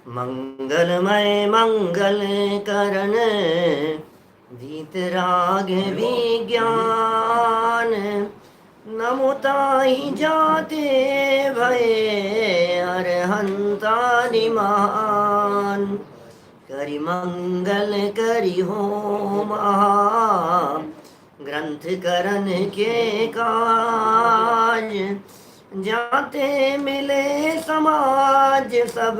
मंगलमय मंगल करण वीतराग विज्ञान नमुताहि जाते भये अरहंतानि महान करि मंगल करि हो महा ग्रंथ करण के काज जाते मिले समाज सब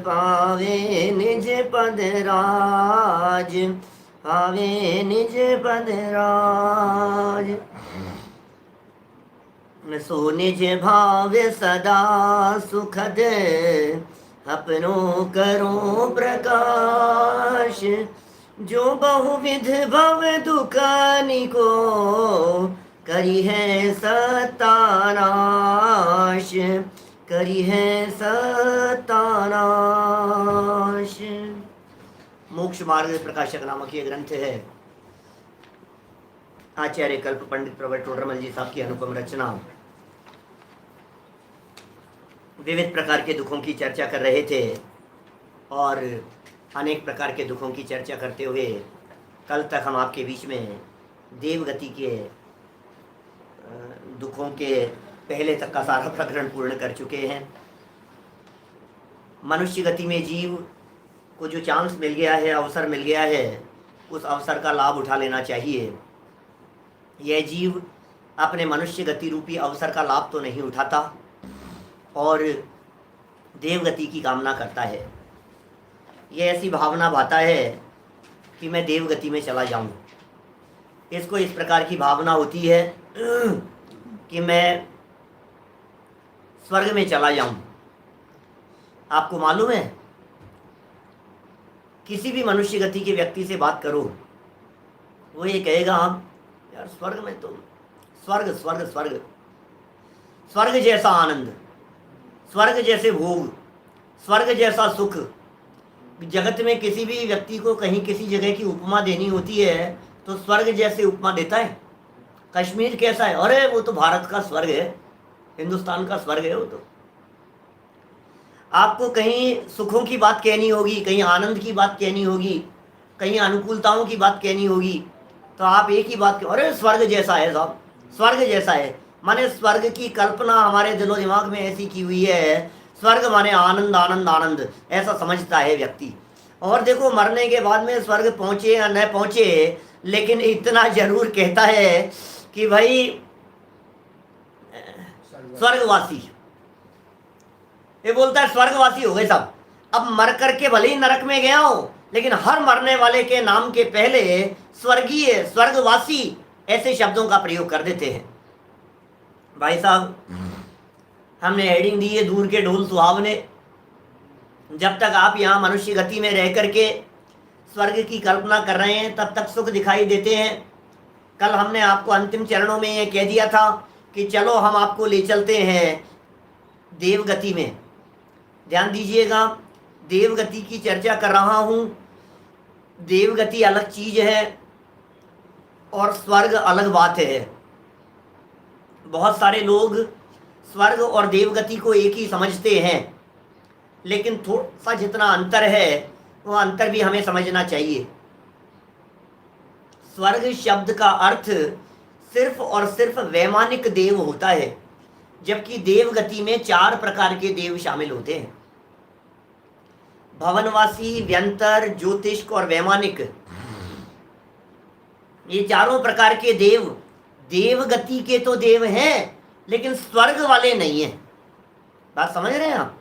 पावे निज पद राज पावे निज पद राज सो निज भाव सदा सुखद अपनों करो प्रकाश जो बहुविध भव दुखानी को करी है सत्तानाश करी है सत्तानाश। मोक्ष मार्ग प्रकाशक नामक ये ग्रंथ है। आचार्य कल्प पंडित प्रवर टोडरमल जी साहब की अनुपम रचना। विविध प्रकार के दुखों की चर्चा कर रहे थे और अनेक प्रकार के दुखों की चर्चा करते हुए कल तक हम आपके बीच में देवगति के दुखों के पहले तक का सारा प्रकरण पूर्ण कर चुके हैं। मनुष्य गति में जीव को जो चांस मिल गया है, अवसर मिल गया है, उस अवसर का लाभ उठा लेना चाहिए। यह जीव अपने मनुष्य गति रूपी अवसर का लाभ तो नहीं उठाता और देवगति की कामना करता है। यह ऐसी भावना भाता है कि मैं देवगति में चला जाऊं। इसको इस प्रकार की भावना होती है कि मैं स्वर्ग में चला जाऊं। आपको मालूम है, किसी भी मनुष्य गति के व्यक्ति से बात करो, वो ये कहेगा हम यार स्वर्ग में तो स्वर्ग स्वर्ग स्वर्ग स्वर्ग जैसा आनंद, स्वर्ग जैसे भोग, स्वर्ग जैसा सुख। जगत में किसी भी व्यक्ति को कहीं किसी जगह की उपमा देनी होती है तो स्वर्ग जैसे उपमा देता है। कश्मीर कैसा है? अरे वो तो भारत का स्वर्ग है, हिंदुस्तान का स्वर्ग है वो तो। आपको कहीं सुखों की बात कहनी होगी, कहीं आनंद की बात कहनी होगी, कहीं अनुकूलताओं की बात कहनी होगी, तो आप एक ही बात अरे स्वर्ग जैसा है साहब, स्वर्ग जैसा है। माने स्वर्ग की कल्पना हमारे दिलो दिमाग में ऐसी की हुई है, स्वर्ग माने आनंद आनंद आनंद, ऐसा समझता है व्यक्ति। और देखो मरने के बाद में स्वर्ग पहुंचे या न पहुंचे, लेकिन इतना जरूर कहता है कि भाई स्वर्गवासी, ये बोलता है स्वर्गवासी हो गए सब। अब मर करके भले ही नरक में गया हो, लेकिन हर मरने वाले के नाम के पहले स्वर्गीय, स्वर्गवासी ऐसे शब्दों का प्रयोग कर देते हैं। भाई साहब, हमने हेडिंग दी है दूर के ढोल सुहावने। जब तक आप यहाँ मनुष्य गति में रह करके स्वर्ग की कल्पना कर रहे हैं, तब तक सुख दिखाई देते हैं। कल हमने आपको अंतिम चरणों में ये कह दिया था कि चलो हम आपको ले चलते हैं देवगति में। ध्यान दीजिएगा, देवगति की चर्चा कर रहा हूँ। देवगति अलग चीज है और स्वर्ग अलग बात है। बहुत सारे लोग स्वर्ग और देवगति को एक ही समझते हैं, लेकिन थोड़ा सा जितना अंतर है वो अंतर भी हमें समझना चाहिए। स्वर्ग शब्द का अर्थ सिर्फ और सिर्फ वैमानिक देव होता है, जबकि देवगति में 4 प्रकार के देव शामिल होते हैं। भवनवासी, व्यंतर, ज्योतिष्क और वैमानिक, ये चारों प्रकार के देव देवगति के तो देव हैं, लेकिन स्वर्ग वाले नहीं हैं। बात समझ रहे हैं आप?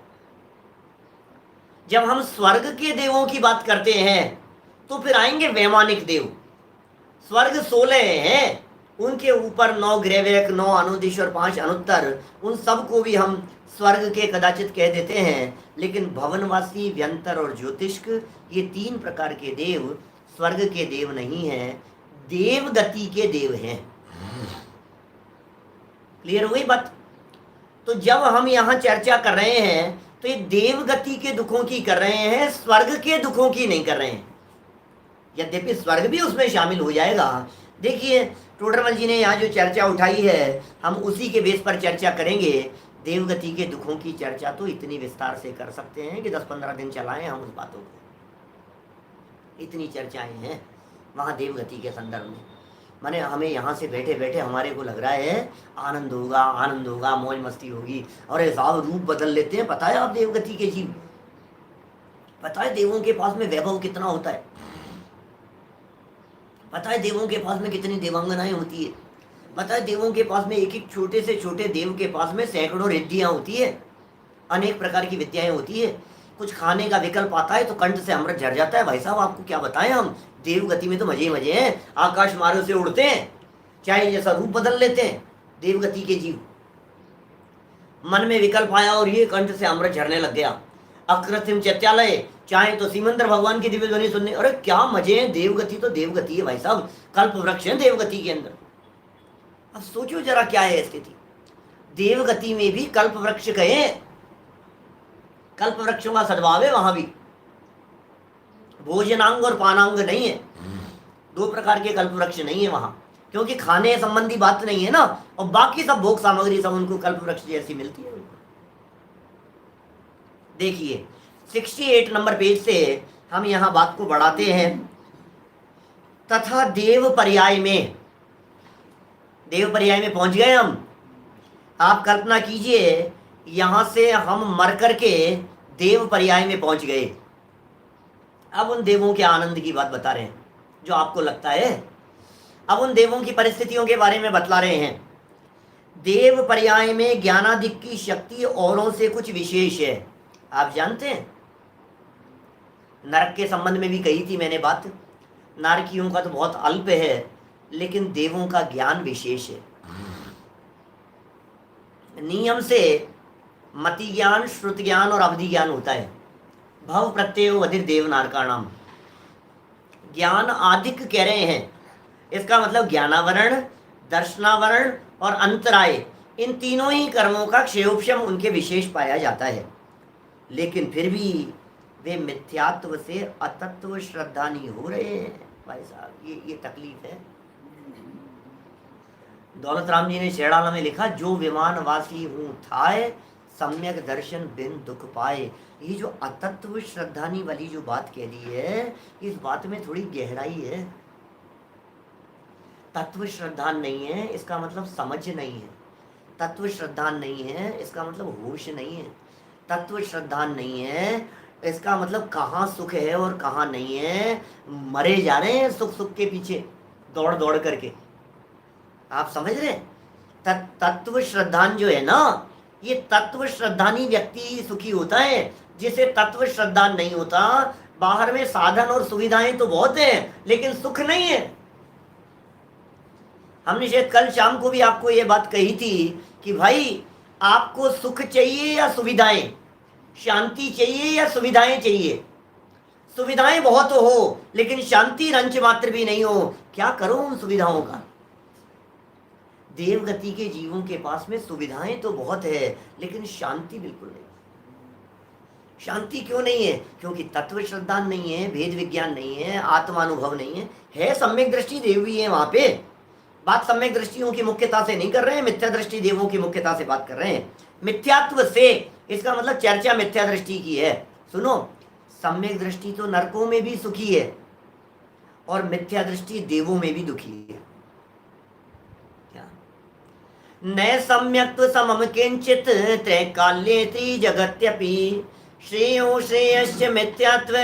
जब हम स्वर्ग के देवों की बात करते हैं तो फिर आएंगे वैमानिक देव। स्वर्ग 16 हैं, उनके ऊपर 9 ग्रहवेक, 9 अनुदिश और 5 अनुत्तर, उन सब को भी हम स्वर्ग के कदाचित कह देते हैं। लेकिन भवनवासी, व्यंतर और ज्योतिष्क, ये 3 प्रकार के देव स्वर्ग के देव नहीं हैं, देवगति के देव हैं। क्लियर हो गई बात? तो जब हम यहाँ चर्चा कर रहे हैं तो ये देवगति के दुखों की कर रहे हैं, स्वर्ग के दुखों की नहीं कर रहे हैं। यद्यपि स्वर्ग भी उसमें शामिल हो जाएगा। देखिए टोडरमल जी ने यहाँ जो चर्चा उठाई है, हम उसी के बेस पर चर्चा करेंगे। देवगति के दुखों की चर्चा तो इतनी विस्तार से कर सकते हैं कि 10-15 दिन चलाएं हम उस बातों को। इतनी चर्चाएं हैं वहाँ देवगति के संदर्भ में। माने हमें यहाँ से बैठे बैठे हमारे को लग रहा है आनंद होगा, मौज मस्ती होगी, और ये साहब रूप बदल लेते हैं। पता है आप देवगति के जीव, पता है देवों के पास में वैभव कितना होता है, पता है देवों के पास में कितनी देवांगनाएं होती है, पता है देवों के पास में एक एक छोटे से छोटे देव के पास में सैकड़ों रिद्धियां होती है, अनेक प्रकार की विद्याएं होती है। कुछ खाने का विकल्प आता है तो कंठ से अमृत झर जाता है। भाई साहब आपको क्या बताएं हम, देवगति में तो मजे ही मजे हैं। आकाश मार्ग से उड़ते हैं, चाहे जैसा रूप बदल लेते हैं देवगति के जीव। मन में विकल्प आया और ये कंठ से अमृत झरने लग गया। अकृत्रिम चैत्यालय, चाहे तो सिमंदर भगवान की दिव्य ध्वनि सुनने, अरे क्या मजे हैं। देवगति तो देवगति है भाई साहब, कल्प वृक्ष है देवगति के अंदर। अब सोचो जरा क्या है स्थिति। देवगति में भी कल्प वृक्ष कहे, कल्प वृक्षों का सद्भाव है वहां भी। भोजनांग और पानांग नहीं है, दो प्रकार के कल्प वृक्ष नहीं है वहां, क्योंकि खाने संबंधी बात नहीं है ना, और बाकी सब भोग सामग्री सब उनको कल्प वृक्ष जैसी मिलती है। देखिए 68 नंबर पेज से हम यहां बात को बढ़ाते हैं। तथा देव पर्याय में, देव पर्याय में पहुंच गए हम। आप कल्पना कीजिए यहां से हम मर करके देव पर्याय में पहुंच गए। अब उन देवों के आनंद की बात बता रहे हैं जो आपको लगता है। अब उन देवों की परिस्थितियों के बारे में बतला रहे हैं। देव पर्याय में ज्ञानादिक की शक्ति औरों से कुछ विशेष है। आप जानते हैं, नरक के संबंध में भी कही थी मैंने बात। नारकियों का तो बहुत अल्प है, लेकिन देवों का ज्ञान विशेष है। नियम से मति ज्ञान, श्रुति ज्ञान और अवधि ज्ञान होता है। भव प्रत्यय अधिर देव नारकाणाम, ज्ञान आदिक कह रहे हैं। इसका मतलब ज्ञानावरण, दर्शनावरण और अंतराय, इन तीनों ही कर्मों का क्षयोपशम उनके विशेष पाया जाता है। लेकिन फिर भी वे मिथ्यात्व से अतत्व श्रद्धा नहीं हो रहे हैं। भाई साहब ये तकलीफ है। दौलत राम जी ने शेड़ाला में लिखा, जो विमानवासी हूँ थाए सम्यक दर्शन बिन दुख पाए। ये जो अतत्व श्रद्धानी वाली जो बात कह दी है, इस बात में थोड़ी गहराई है। तत्व श्रद्धान नहीं है इसका मतलब समझ नहीं है। तत्व श्रद्धान नहीं है इसका मतलब होश नहीं है। तत्व श्रद्धान नहीं है इसका मतलब कहाँ सुख है और कहाँ नहीं है। मरे जा रहे हैं सुख सुख के पीछे दौड़ दौड़ करके। आप समझ रहे हैं? तत्व श्रद्धान जो है ना, ये तत्व श्रद्धानी व्यक्ति सुखी होता है। जिसे तत्व श्रद्धान नहीं होता, बाहर में साधन और सुविधाएं तो बहुत हैं लेकिन सुख नहीं है। हमने शायद कल शाम को भी आपको ये बात कही थी कि भाई आपको सुख चाहिए या सुविधाएं, शांति चाहिए या सुविधाएं चाहिए। सुविधाएं बहुत हो लेकिन शांति रंच मात्र भी नहीं हो, क्या करो उन सुविधाओं का। देवगति के जीवों के पास में सुविधाएं तो बहुत है लेकिन शांति बिल्कुल नहीं। शांति क्यों नहीं है? क्योंकि तत्व श्रद्धा नहीं है, भेद विज्ञान नहीं है, आत्मानुभव नहीं है सम्यक दृष्टि देव भी है वहां पे। बात सम्यक दृष्टियों की मुख्यता से नहीं कर रहे हैं, मिथ्या दृष्टि देवों की मुख्यता से बात कर रहे हैं। मिथ्यात्व से इसका मतलब चर्चा मिथ्या दृष्टि की है। सुनो, सम्यक दृष्टि तो नरकों में भी सुखी है और मिथ्या दृष्टि देवों में भी दुखी है। क्या न सम्यक्त्व समम किंचित त्रैकाल्ये त्रिजगत्यपि श्रेयो श्रेयश्च मिथ्यात्व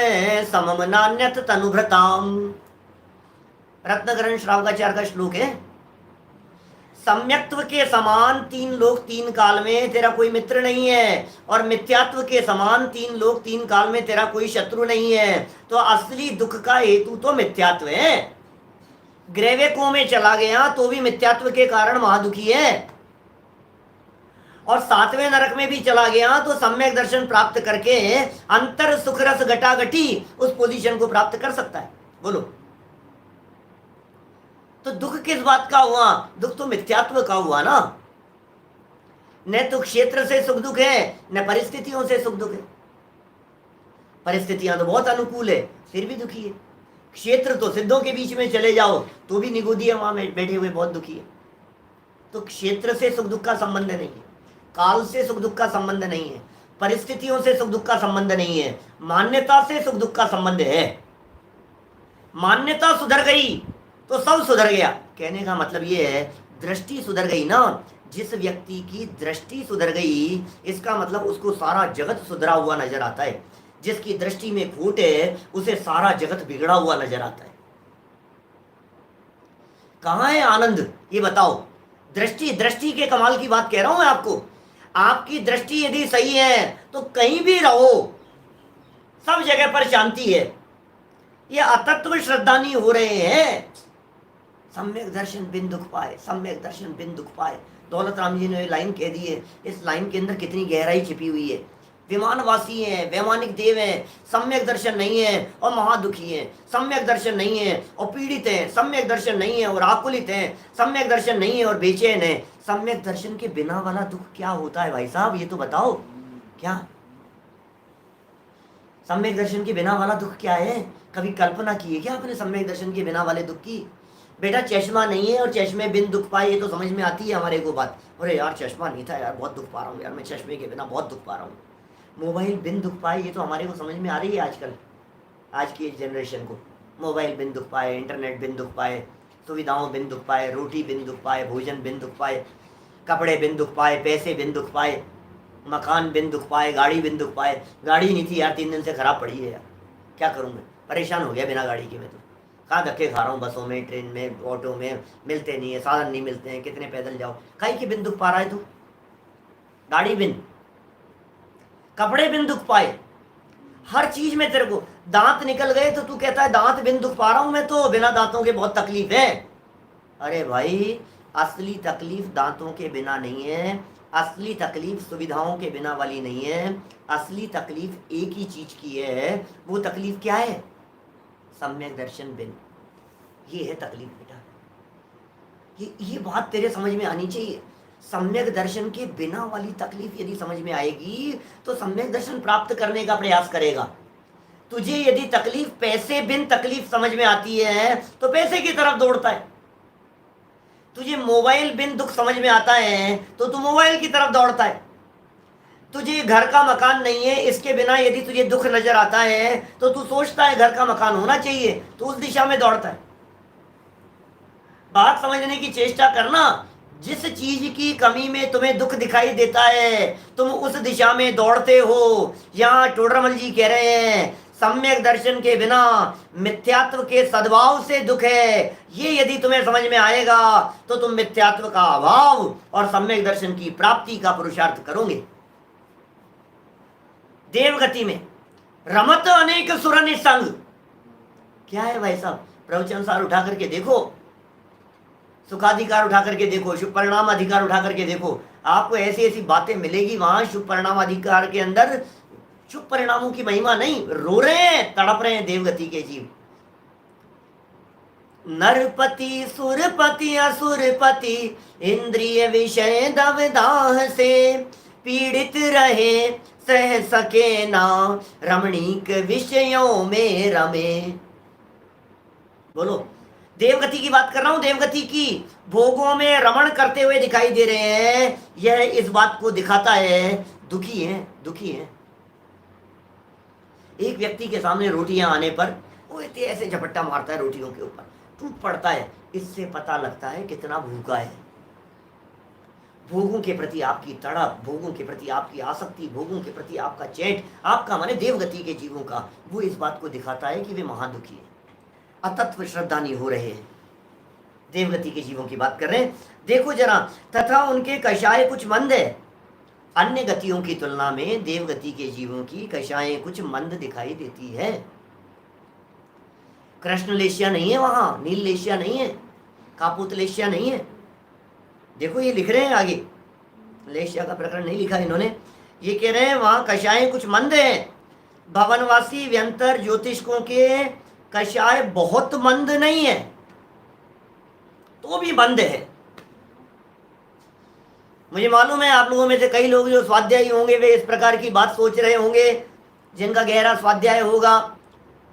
समम नान्यत तनुभृताम। रत्नकरण श्रावकाचार्य का श्लोक है। सम्यक्त्व के समान तीन लोक तीन काल में तेरा कोई मित्र नहीं है, और मिथ्यात्व के समान तीन लोक तीन काल में तेरा कोई शत्रु नहीं है। तो असली दुख का हेतु तो मिथ्यात्व है। ग्रैवेकों में चला गया तो भी मिथ्यात्व के कारण महादुखी है, और सातवें नरक में भी चला गया तो सम्यक दर्शन प्राप्त करके अंतर सुख रस घटाघटी उस पोजीशन को प्राप्त कर सकता है। बोलो, तो दुख किस बात का हुआ? दुख तो मिथ्यात्व का हुआ ना। न तो क्षेत्र से सुख दुख है, न परिस्थितियों से सुख दुख है। परिस्थितियां तो बहुत अनुकूल है फिर भी दुखी है। क्षेत्र तो सिद्धों के बीच में चले जाओ तो भी निगोदी है, वहां बैठे हुए बहुत दुखी है। तो क्षेत्र से सुख दुख का संबंध नहीं है। काल से सुख दुख का संबंध नहीं है, परिस्थितियों से सुख दुख का संबंध नहीं है, मान्यता से सुख दुख का संबंध है। मान्यता सुधर गई तो सब सुधर गया। कहने का मतलब ये है, दृष्टि सुधर गई ना, जिस व्यक्ति की दृष्टि सुधर गई इसका मतलब उसको सारा जगत सुधरा हुआ नजर आता है। जिसकी दृष्टि में खोट है उसे सारा जगत बिगड़ा हुआ नजर आता है। कहां है आनंद, ये बताओ। दृष्टि, दृष्टि के कमाल की बात कह रहा हूं मैं आपको। आपकी दृष्टि यदि सही है तो कहीं भी रहो सब जगह पर शांति है। ये अतत्व श्रद्धानी हो रहे हैं। सम्यक दर्शन बिन दुख पाए, सम्यक दर्शन बिन दुख पाए। दौलत राम जी ने लाइन कह दी है, इस लाइन के अंदर कितनी गहराई छिपी हुई है। विमानवासी हैं, वैमानिक देव हैं, सम्यक दर्शन नहीं है और महादुखी हैं। सम्यक दर्शन नहीं है और पीड़ित हैं, सम्यक दर्शन नहीं है और आकुलित हैं, सम्यक दर्शन नहीं है और बेचैन हैं। सम्यक दर्शन के बिना वाला दुख क्या होता है भाई साहब, ये तो बताओ। क्या सम्यक दर्शन के बिना वाला दुख क्या है? कभी कल्पना की है क्या आपने सम्यक दर्शन के बिना वाले दुख की? बेटा चश्मा नहीं है और चश्मे बिन दुख पाए, ये तो समझ में आती है हमारे को बात। अरे यार चश्मा नहीं था यार, बहुत दुख पा रहा हूँ यार, मैं चश्मे के बिना बहुत दुख पा रहा हूँ। मोबाइल बिन दुख पाए, ये तो हमारे को समझ में आ रही है आजकल, आज की जनरेशन को। मोबाइल बिन दुख पाए, इंटरनेट बिन दुख पाए, सुविधाओं बिन दुख पाए, रोटी बिन दुख पाए, भोजन बिन दुख पाए, कपड़े बिन दुख पाए, पैसे बिन दुख पाए, मकान बिन दुख पाए, गाड़ी बिन दुख पाए। गाड़ी नहीं थी यार, 3 दिन से खराब पड़ी है यार, क्या करूँ मैं, परेशान हो गया बिना गाड़ी के। मैं तो कहाँ धक्के खा रहा हूँ, बसों में, ट्रेन में, ऑटो में, मिलते नहीं है, साधन नहीं मिलते हैं, कितने पैदल जाओ। काहे की बिन दुख पा रहा है तू? गाड़ी बिन, कपड़े बिन दुख पाए, हर चीज में तेरे को। दांत निकल गए तो तू कहता है दांत बिन दुख पा रहा हूं मैं, तो बिना दांतों के बहुत तकलीफ है। अरे भाई असली तकलीफ दांतों के बिना नहीं है, असली तकलीफ सुविधाओं के बिना वाली नहीं है। असली तकलीफ एक ही चीज की है, वो तकलीफ क्या है? सम्यक दर्शन बिन। ये है तकलीफ बेटा, ये बात तेरे समझ में आनी चाहिए। सम्यक दर्शन के बिना वाली तकलीफ यदि समझ में आएगी तो सम्यक दर्शन प्राप्त करने का प्रयास करेगा। तुझे यदि तकलीफ पैसे बिन तकलीफ समझ में आती है तो पैसे की तरफ दौड़ता है। तुझे मोबाइल बिन दुख समझ में आता है तो तू मोबाइल की तरफ दौड़ता है। तुझे घर का मकान नहीं है, इसके बिना यदि तुझे दुख नजर आता है तो तू सोचता है घर का मकान होना चाहिए, तो उस दिशा में दौड़ता है। बात समझने की चेष्टा करना। जिस चीज की कमी में तुम्हें दुख दिखाई देता है तुम उस दिशा में दौड़ते हो। यहाँ टोडरमल जी कह रहे हैं सम्यक दर्शन के बिना मिथ्यात्व के सद्भाव से दुख है। ये यदि तुम्हें समझ में आएगा तो तुम मिथ्यात्व का अभाव और सम्यक दर्शन की प्राप्ति का पुरुषार्थ करोगे। देवगति में रमत अनेक सुर निसंग। क्या है भाई साहब? प्रवचन सार उठा करके देखो, सुखाधिकार उठा करके देखो, शुभ परिणाम अधिकार उठा करके देखो, आपको ऐसी ऐसी बातें मिलेगी वहां। शुभ परिणाम अधिकार के अंदर शुभ परिणामों की महिमा नहीं, रो रहे हैं, तड़प रहे हैं देवगति के जीव। नरपति सुरपति असुरपति इंद्रिय विषय दवदाह से पीड़ित रहे सह सके ना रमणीक विषयों में रमे। बोलो, देवगति की बात कर रहा हूं। देवगति की भोगों में रमण करते हुए दिखाई दे रहे हैं। यह इस बात को दिखाता है दुखी है, दुखी है। एक व्यक्ति के सामने रोटियां आने पर वो ऐसे झपट्टा मारता है रोटियों के ऊपर, टूट पड़ता है। इससे पता लगता है कितना भूखा है। भोगों के प्रति आपकी तड़प, भोगों के प्रति आपकी आसक्ति, भोगों के प्रति आपका चैट, आपका माने देवगति के जीवों का, वो इस बात को दिखाता है कि वे महादुखी है, अतत्व श्रद्धानी हो रहे हैं। देवगति के जीवों की बात कर रहे हैं। देखो जरा, तथा उनके कषाय कुछ मंद है। अन्य गतियों की तुलना में देवगति के जीवों की कषाएं कुछ मंद दिखाई देती है। कृष्ण लेशिया नहीं है वहां, नील लेशिया नहीं है, कापूत लेशिया नहीं है। देखो ये लिख रहे हैं आगे, लेशिया का प्रकरण नहीं लिखा इन्होंने। ये कह रहे हैं वहां कषाएं कुछ मंद है। भवनवासी व्यंतर ज्योतिषकों के कषाय बहुत मंद नहीं है, तो भी बंद है। मुझे मालूम है आप लोगों में से कई लोग जो स्वाध्यायी होंगे वे इस प्रकार की बात सोच रहे होंगे, जिनका गहरा स्वाध्याय होगा,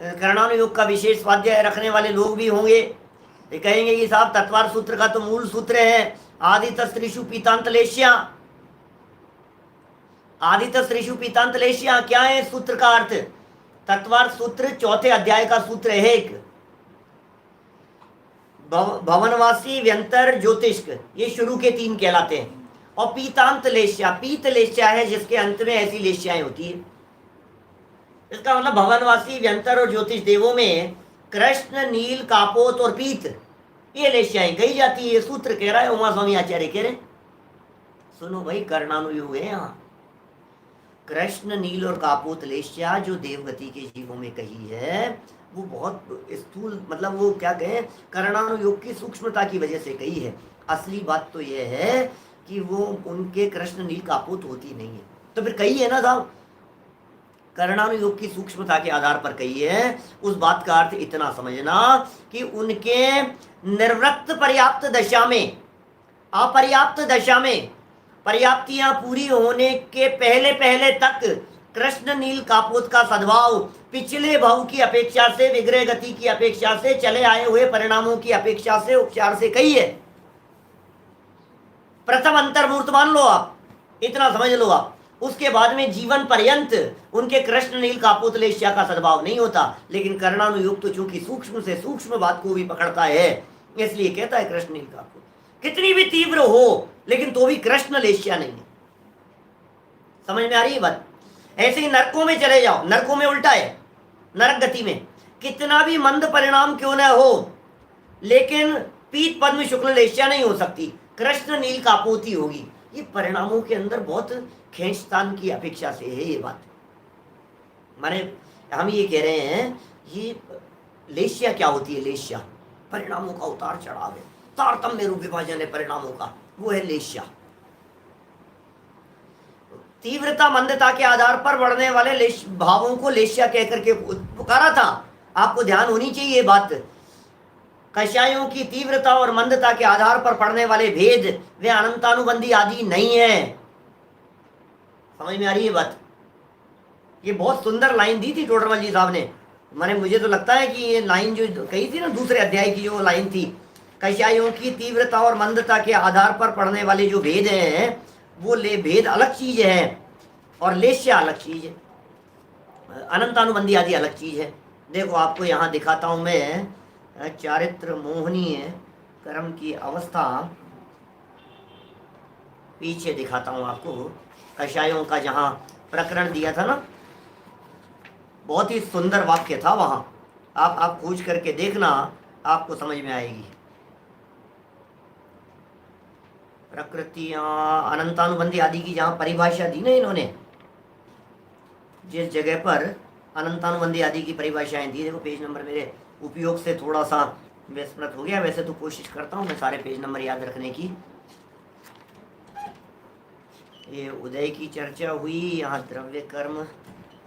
कर्णानुयोग का विशेष स्वाध्याय रखने वाले लोग भी होंगे। ये कहेंगे कि साहब तत्वार सूत्र का तो मूल सूत्र है आदि तस्त्रिषु पीतांत लेश्या। आदित श्रीषु पीतांत लेशिया, क्या है सूत्र का अर्थ? तत्वार्थ सूत्र 4थे अध्याय का सूत्र है एक, भवनवासी, व्यंतर, ज्योतिष्क, ये शुरू के 3 कहलाते हैं। और पीतांत लेश्या, पीत लेश्या है जिसके अंत में ऐसी लेश्याएं होती है। इसका मतलब भवनवासी, व्यंतर और ज्योतिष देवों में कृष्ण, नील, कापोत और पीत, ये लेश्याएं कही जाती है। सूत्र कह रहा है, उमा स्वामी आचार्य कह रहे। सुनो भाई, कर्णानुयोग है यहाँ। कृष्ण, नील और कापोत लेश्या जो देवगति के जीवों में कही है, वो बहुत स्थूल, मतलब वो क्या कहें, कर्णानुयोग की सूक्ष्मता की वजह से कही है। असली बात तो यह है कि वो उनके कृष्ण, नील, कापोत होती नहीं है, तो फिर कही है ना साहब, कर्णानुयोग की सूक्ष्मता के आधार पर कही है। उस बात का अर्थ इतना समझना कि उनके निर्वृत्त पर्याप्त दशा में, अपर्याप्त दशा में, पर्याप्तियां पूरी होने के पहले पहले तक कृष्ण, नील, कापोत का सद्भाव पिछले भाव की अपेक्षा से, विग्रह गति की अपेक्षा से, चले आए हुए परिणामों की अपेक्षा से, उपचार से कही है। प्रथम अंतर्मूर्त मान लो आप, इतना समझ लो आप। उसके बाद में जीवन पर्यंत उनके कृष्ण, नील, कापोत लेश्या का सद्भाव नहीं होता। लेकिन कर्णानुयोग तो चूंकि सूक्ष्म से सूक्ष्म बात को भी पकड़ता है, इसलिए कहता है कृष्ण, नील, कापोत कितनी भी तीव्र हो लेकिन तो भी कृष्ण लेश्या नहीं है। समझ में आ रही है बात? ऐसे ही नरकों में चले जाओ, नरकों में उल्टा है। नरक गति में कितना भी मंद परिणाम क्यों न हो, लेकिन पीत पद्म शुक्ल लेश्या नहीं हो सकती, कृष्ण, नील, कापोत ही होगी। ये परिणामों के अंदर बहुत खींचतान की अपेक्षा से है ये बात। माने हम ये कह रहे हैं, ये लेश्या क्या होती है? लेश्या परिणामों का उतार चढ़ाव है, तारतम्य रूप विभाजन है परिणामों का, वो है लेश्या। तीव्रता, मंदता के आधार पर बढ़ने वाले भावों को लेश्या कहकर के पुकारा था। आपको ध्यान होनी चाहिए ये बात। कषायों की तीव्रता और मंदता के आधार पर पड़ने वाले भेद वे अनंतानुबंधी आदि नहीं है। समझ में आ रही है बात? ये बहुत सुंदर लाइन दी थी टोडरमल जी साहब ने। मैंने, मुझे तो लगता है कि ये लाइन जो कही थी ना, दूसरे अध्याय की जो लाइन थी, कषायों की तीव्रता और मंदता के आधार पर पड़ने वाले जो भेद हैं, वो भेद अलग चीज है और लेश्या अलग चीज है, अनंतानुबंधी आदि अलग चीज है। देखो आपको यहाँ दिखाता हूं मैं, चारित्र मोहनीय कर्म की अवस्था पीछे दिखाता हूं आपको। कषायों का जहाँ प्रकरण दिया था ना, बहुत ही सुंदर वाक्य था वहां, आप खोज करके देखना, आपको समझ में आएगी। प्रकृतियां अनंतानुबंधी आदि की जहां परिभाषा दी ना इन्होंने, जिस जगह पर अनंतानुबंधी आदि की परिभाषाएं दी, देखो पेज नंबर मेरे उपयोग से थोड़ा सा विस्मृत हो गया, वैसे तो कोशिश करता हूं मैं सारे पेज नंबर याद रखने की। ये उदय की चर्चा हुई, यहाँ द्रव्य कर्म,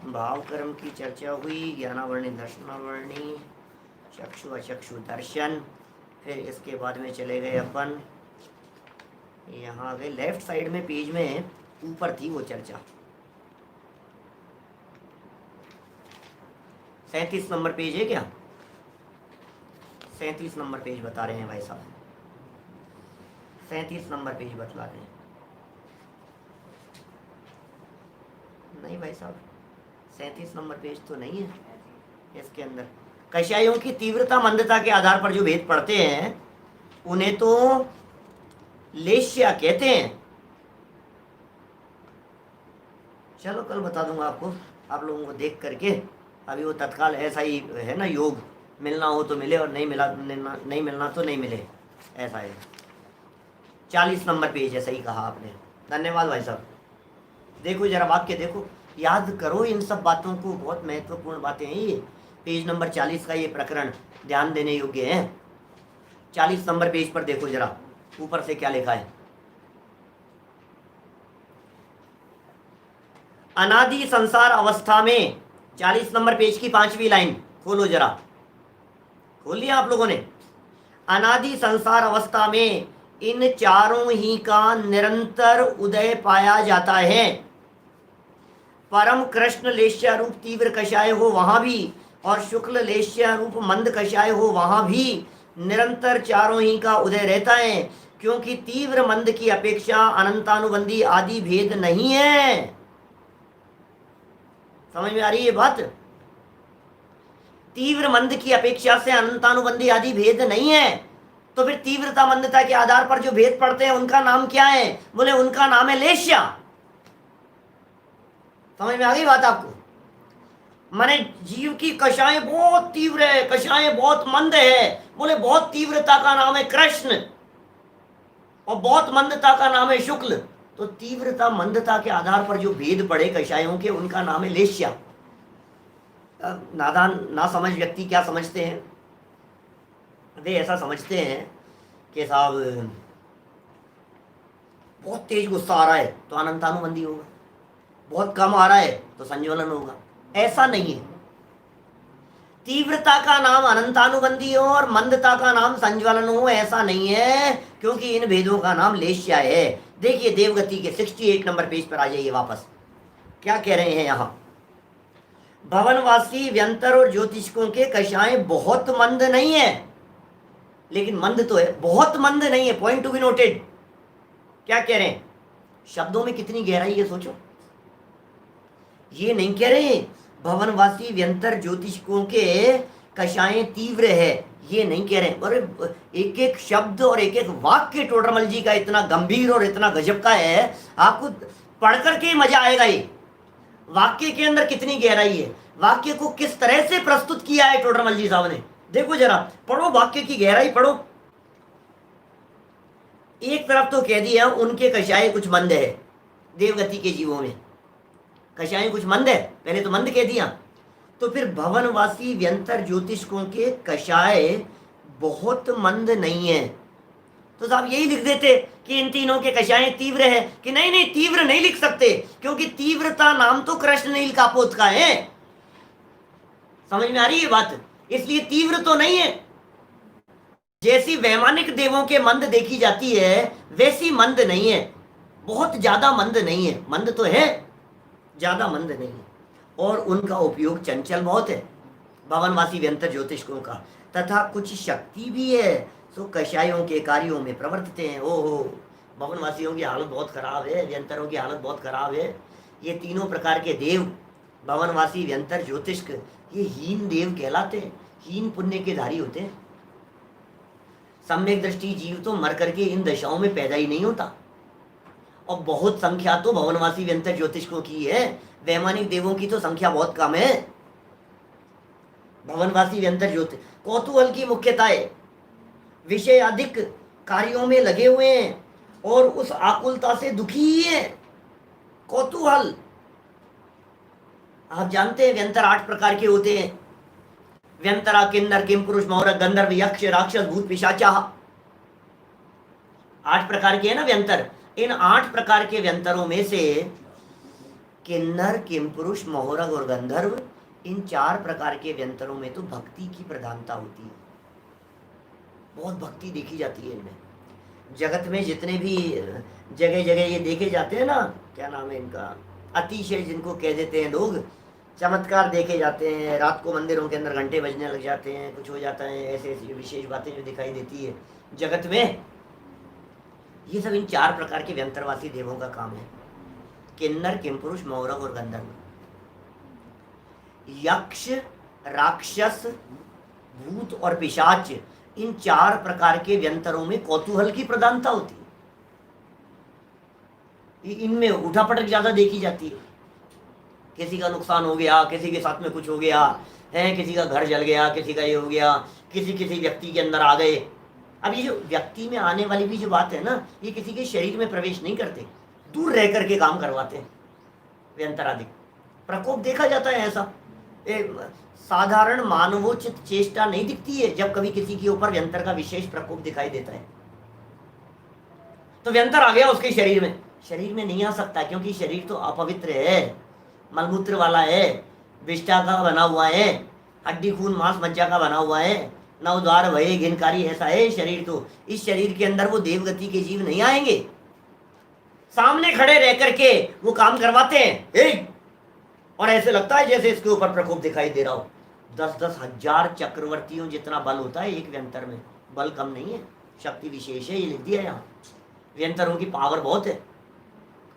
भाव कर्म की चर्चा हुई, ज्ञानावर्णी, दर्शनावर्णी, चक्षु अचक्षु दर्शन। फिर इसके बाद में चले गए अपन यहाँ आ गए लेफ्ट साइड में, पेज में ऊपर थी वो चर्चा, 37 नंबर पेज है क्या? 37 नंबर पेज बता रहे हैं भाई साहब, 37 नंबर पेज बतला रहे हैं। नहीं भाई साहब, 37 नंबर पेज तो नहीं है इसके अंदर। कषायों की तीव्रता, मंदता के आधार पर जो भेद पड़ते हैं उन्हें तो लेश्या कहते हैं। चलो कल बता दूंगा आपको, आप लोगों को देख करके। अभी वो तत्काल ऐसा ही है ना, योग मिलना हो तो मिले और नहीं मिलना तो नहीं मिले, ऐसा है। 40 नंबर पेज है, सही कहा आपने, धन्यवाद भाई साहब। देखो जरा वाक्य देखो, याद करो इन सब बातों को, बहुत महत्वपूर्ण बातें हैं ये। पेज नंबर 40 का ये प्रकरण ध्यान देने योग्य है। 40 नंबर पेज पर देखो जरा, ऊपर से क्या लिखा है। अनादि संसार अवस्था में, 40 नंबर पेज की 5वीं लाइन खोलो जरा, खोल लिया आप लोगों ने? अनादि संसार अवस्था में इन चारों ही का निरंतर उदय पाया जाता है। परम कृष्ण लेश्या रूप तीव्र कषाय हो वहां भी, और शुक्ल लेश्या रूप मंद कषाय हो वहां भी निरंतर चारों ही का उदय रहता है, क्योंकि तीव्र मंद की अपेक्षा अनंतानुबंधी आदि भेद नहीं है। समझ में आ रही है ये बात? तीव्र मंद की अपेक्षा से अनंतानुबंधी आदि भेद नहीं है। तो फिर तीव्रता मंदता के आधार पर जो भेद पड़ते हैं उनका नाम क्या है? बोले उनका नाम है लेश्या। समझ में आ गई बात आपको? माने जीव की कषाएं बहुत तीव्र है, कषाएं बहुत मंद है, बोले बहुत तीव्रता का नाम है कृष्ण और बहुत मंदता का नाम है शुक्ल। तो तीव्रता मंदता के आधार पर जो भेद पड़े कषायों के उनका नाम है लेश्या। नादान ना समझ व्यक्ति क्या समझते हैं? वे ऐसा समझते हैं कि साहब बहुत तेज गुस्सा आ रहा है तो अनंतानुबंधी होगा, बहुत कम आ रहा है तो संज्वलन होगा। ऐसा नहीं है। तीव्रता का नाम अनंतानुबंधी हो और मंदता का नाम संज्वलन हो, ऐसा नहीं है, क्योंकि इन भेदों का नाम लेश्या है। देखिए देवगति के 68 नंबर पेज पर आ जाइए वापस। क्या कह रहे हैं यहां? भवनवासी व्यंतर और ज्योतिषकों के कषाएं बहुत मंद नहीं है, लेकिन मंद तो है, बहुत मंद नहीं है। Point to be noted. क्या कह रहे हैं? शब्दों में कितनी गहराई है सोचो। ये नहीं कह रहे भवनवासी व्यंतर ज्योतिषकों के कषाएं तीव्र है, ये नहीं कह रहे। और एक एक शब्द और एक एक वाक्य टोडरमल जी का इतना गंभीर और इतना गजब का है, आपको पढ़ करके मजा आएगा। ये वाक्य के अंदर कितनी गहराई है, वाक्य को किस तरह से प्रस्तुत किया है टोडरमल जी साहब ने। देखो जरा, पढ़ो वाक्य की गहराई पढ़ो। एक तरफ तो कह दिया उनके कषाय कुछ मंद है, देवगति के जीवों में कषाय कुछ मंद है, पहले तो मंद कह दिया। तो फिर भवनवासी व्यंतर ज्योतिषकों के कषाय बहुत मंद नहीं है, तो साहब यही लिख देते कि इन तीनों के कषाय तीव्र है। कि नहीं नहीं, तीव्र नहीं लिख सकते, क्योंकि तीव्रता नाम तो कृष्ण नील कापोत का है। समझ में आ रही है बात? इसलिए तीव्र तो नहीं है। जैसी वैमानिक देवों के मंद देखी जाती है वैसी मंद नहीं है, बहुत ज्यादा मंद नहीं है। मंद तो है, ज्यादा मंद नहीं है। और उनका उपयोग चंचल बहुत है भवनवासी व्यंतर ज्योतिषकों का, तथा कुछ शक्ति भी है, सो कषायों के कार्यों में प्रवर्तते हैं। ओहो, भवनवासियों की हालत बहुत खराब है, व्यंतरों की हालत बहुत खराब है। ये तीनों प्रकार के देव, भवनवासी व्यंतर ज्योतिष्क, ये हीन देव कहलाते हैं, हीन पुण्य के धारी होते हैं। सम्यक दृष्टि जीव तो मर करके इन दशाओं में पैदा ही नहीं होता। और बहुत संख्या तो भवनवासी व्यंतर ज्योतिषकों की है, वैमानिक देवों की तो संख्या बहुत कम है। भवनवासी व्यंतर ज्योतिष कौतूहल की मुख्यता है, विषय अधिक कार्यों में लगे हुए हैं और उस आकुलता से दुखी ही है। कौतूहल, आप जानते हैं व्यंतर 8 प्रकार के होते हैं। व्यंतरा किन्नर किमपुरुष मौरक गंधर्व यक्ष राक्षस भूत पिशाचा, 8 प्रकार के है ना व्यंतर। इन 8 प्रकार के व्यंतरों में से किन्नर किमपुरुष मौरग और गंधर्व, इन 4 प्रकार के व्यंतरों में तो भक्ति की प्रधानता होती है, बहुत भक्ति देखी जाती है इनमें। जगत में जितने भी जगह जगह ये देखे जाते हैं ना, क्या नाम है इनका, अतिशय जिनको कह देते हैं लोग, चमत्कार देखे जाते हैं। रात को मंदिरों के अंदर घंटे बजने लग जाते हैं, कुछ हो जाता है, ऐसे ऐसी विशेष बातें जो दिखाई देती है जगत में, ये सब इन 4 प्रकार के व्यंतरवासी देवों का काम है। किन्नर किमपुरुष मौरग और गंधर्व। यक्ष राक्षस भूत और पिशाच, इन 4 प्रकार के व्यंतरों में कौतूहल की प्रधानता होती है। इनमें उठापटक ज्यादा देखी जाती है। किसी का नुकसान हो गया, किसी के साथ में कुछ हो गया है, किसी का घर जल गया, किसी का ये हो गया, किसी किसी व्यक्ति के अंदर आ गए। अब ये जो व्यक्ति में आने वाली भी जो बात है ना, ये किसी के शरीर में प्रवेश नहीं करते, दूर रह करके काम करवाते हैं व्यंतराधिक। प्रकोप देखा जाता है ऐसा, साधारण मानवोचित चेष्टा नहीं दिखती है जब कभी किसी के ऊपर व्यंतर का विशेष प्रकोप दिखाई देता है। तो व्यंतर आ गया उसके शरीर में, शरीर में नहीं आ सकता क्योंकि शरीर तो अपवित्र है, मलमूत्र वाला है, विष्ठा का बना हुआ है, हड्डी खून मांस मज्जा का बना हुआ है, नवद्वार भय घिनकारी ऐसा है शरीर। तो इस शरीर के अंदर वो देवगति के जीव नहीं आएंगे। सामने खड़े रह करके वो काम करवाते हैं, और ऐसे लगता है जैसे इसके ऊपर प्रकोप दिखाई दे रहा हो। 10-10 हजार चक्रवर्तियों जितना बल होता है एक व्यंतर में, बल कम नहीं है, शक्ति विशेष है, ये लिख दिया यहाँ। व्यंतरों की पावर बहुत है।